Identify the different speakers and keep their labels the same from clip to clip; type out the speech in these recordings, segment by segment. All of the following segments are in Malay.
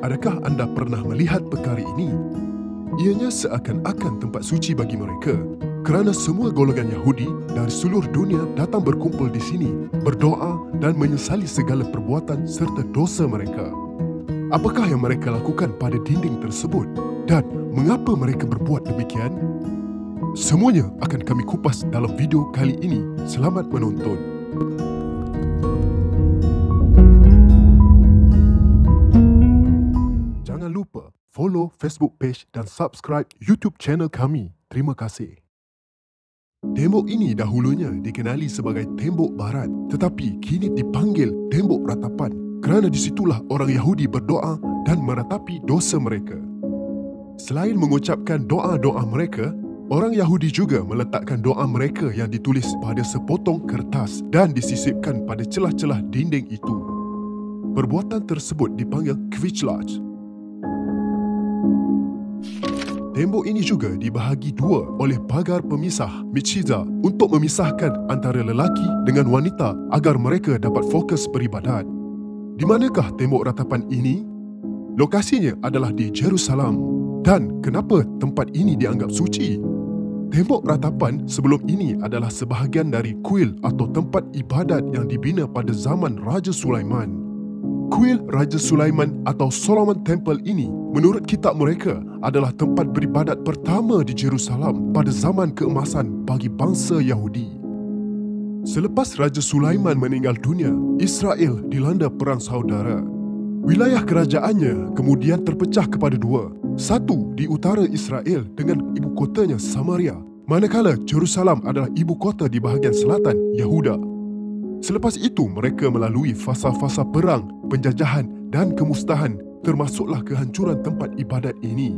Speaker 1: Adakah anda pernah melihat perkara ini? Ianya seakan-akan tempat suci bagi mereka, kerana semua golongan Yahudi dari seluruh dunia datang berkumpul di sini, berdoa dan menyesali segala perbuatan serta dosa mereka. Apakah yang mereka lakukan pada dinding tersebut? Dan mengapa mereka berbuat demikian? Semuanya akan kami kupas dalam video kali ini. Selamat menonton. Jangan lupa follow Facebook page dan subscribe YouTube channel kami. Terima kasih. Tembok ini dahulunya dikenali sebagai Tembok Barat, tetapi kini dipanggil Tembok Ratapan kerana di situlah orang Yahudi berdoa dan meratapi dosa mereka. Selain mengucapkan doa-doa mereka, orang Yahudi juga meletakkan doa mereka yang ditulis pada sepotong kertas dan disisipkan pada celah-celah dinding itu. Perbuatan tersebut dipanggil Kvitchlach. Tembok ini juga dibahagi dua oleh pagar pemisah, Michiza, untuk memisahkan antara lelaki dengan wanita agar mereka dapat fokus beribadat. Di manakah tembok ratapan ini? Lokasinya adalah di Jerusalem. Dan kenapa tempat ini dianggap suci? Tembok ratapan sebelum ini adalah sebahagian dari kuil atau tempat ibadat yang dibina pada zaman Raja Sulaiman. Kuil Raja Sulaiman atau Solomon Temple ini, menurut kitab mereka, adalah tempat beribadat pertama di Jerusalem pada zaman keemasan bagi bangsa Yahudi. Selepas Raja Sulaiman meninggal dunia, Israel dilanda perang saudara. Wilayah kerajaannya kemudian terpecah kepada dua. Satu di utara Israel dengan ibu kotanya Samaria, manakala Jerusalem adalah ibu kota di bahagian selatan Yahuda. Selepas itu mereka melalui fasa-fasa perang, penjajahan dan kemusnahan, termasuklah kehancuran tempat ibadat ini.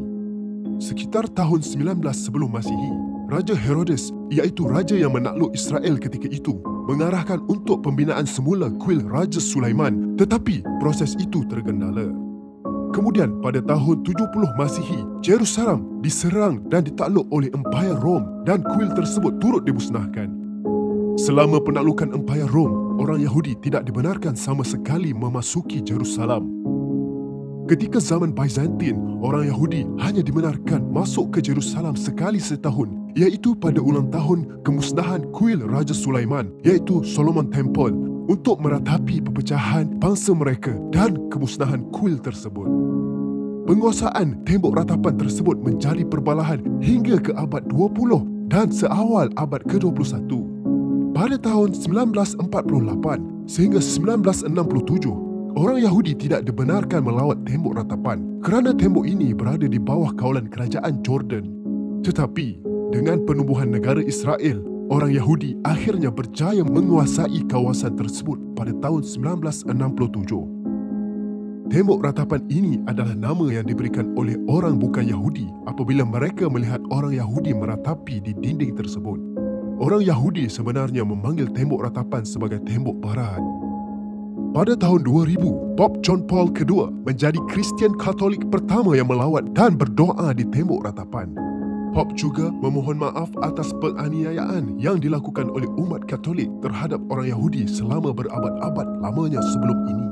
Speaker 1: Sekitar tahun 19 sebelum Masihi, Raja Herodes, iaitu raja yang menakluk Israel ketika itu, mengarahkan untuk pembinaan semula kuil Raja Sulaiman, tetapi proses itu tergendala. Kemudian pada tahun 70 Masihi, Jerusalem diserang dan ditakluk oleh Empayar Rom dan kuil tersebut turut dimusnahkan. Selama penaklukan Empayar Rom, orang Yahudi tidak dibenarkan sama sekali memasuki Jerusalem. Ketika zaman Byzantine, orang Yahudi hanya dibenarkan masuk ke Jerusalem sekali setahun, iaitu pada ulang tahun kemusnahan kuil Raja Sulaiman, iaitu Solomon Temple, untuk meratapi pepecahan bangsa mereka dan kemusnahan kuil tersebut. Penguasaan tembok ratapan tersebut menjadi perbalahan hingga ke abad 20 dan seawal abad ke-21. Pada tahun 1948 sehingga 1967, orang Yahudi tidak dibenarkan melawat tembok ratapan kerana tembok ini berada di bawah kawalan kerajaan Jordan. Tetapi, dengan penumbuhan negara Israel, orang Yahudi akhirnya berjaya menguasai kawasan tersebut pada tahun 1967. Tembok ratapan ini adalah nama yang diberikan oleh orang bukan Yahudi apabila mereka melihat orang Yahudi meratapi di dinding tersebut. Orang Yahudi sebenarnya memanggil tembok ratapan sebagai Tembok Barat. Pada tahun 2000, Pope John Paul II menjadi Kristian Katolik pertama yang melawat dan berdoa di tembok ratapan. Pope juga memohon maaf atas penganiayaan yang dilakukan oleh umat Katolik terhadap orang Yahudi selama berabad-abad lamanya sebelum ini.